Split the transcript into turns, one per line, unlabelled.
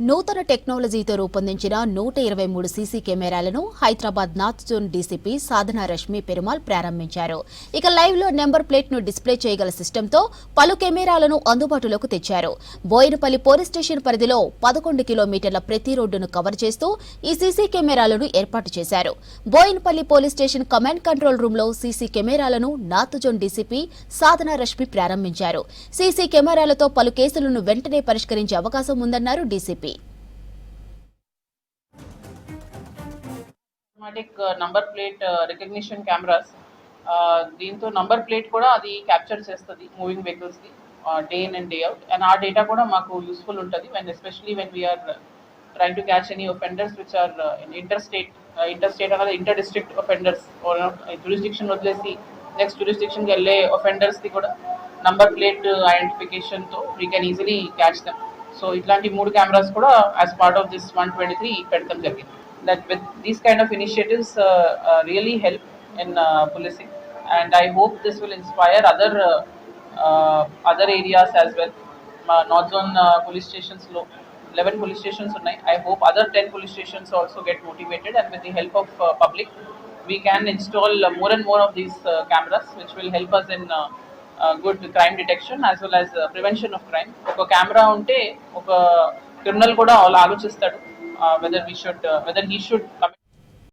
నూతన టెక్నాలజీతో రూపొందించిన 123 సీసీ కెమెరాలను Hyderabad north zone DCP Sadhana Rashmi Perumal ప్రారంభించారు. ఇక లైవ్ లో నెంబర్ ప్లేట్ ను డిస్ప్లే చేయగల సిస్టంతో పలు కెమెరాలను అందుబాటులోకి తెచ్చారు. బోయినపల్లి పోలీస్ స్టేషన్ పరిధిలో 11 కిలోమీటర్ల ప్రతి రోడ్డును కవర్ చేస్తూ ఈ సీసీ కెమెరాలను ఏర్పాటు చేశారు. Boinapalli police station command control room లో సీసీ కెమెరాలను north zone DCP Sadhana Rashmi ప్రారంభించారు. సీసీ కెమెరాలతో పలు కేసులను వెంటనే పరిష్కరించే అవకాశం ఉందన్నారు DCP.
Automatic number plate recognition cameras దీంతో నంబర్ ప్లేట్ కూడా అది క్యాప్చర్ చేస్తుంది moving vehicles the day in and day out. And ఆ డేటా కూడా మాకు యూస్ఫుల్ ఉంటుంది when especially when we are trying to catch any offenders which are inter అనేది inter district offenders jurisdiction వదిలేసి నెక్స్ట్ జ్యూరిస్డిక్షన్కి వెళ్ళే ఒఫెండర్స్ది కూడా నంబర్ ప్లేట్ ఐడెంటిఫికేషన్తో we can easily catch them. So ఇట్లాంటి 3 కెమెరాస్ కూడా యాజ్ పార్ట్ ఆఫ్ దిస్ 123 పెట్టడం జరిగింది. That with these kind of initiatives really help in policing, and I hope this will inspire other areas as well. North zone police stations lo 11 police stations unnai. I hope other 10 police stations also get motivated, and with the help of public we can install more and more of these cameras, which will help us in good crime detection as well as prevention of crime. Oka camera unte oka criminal kuda all ఆలోచిస్తాడు whether he should commit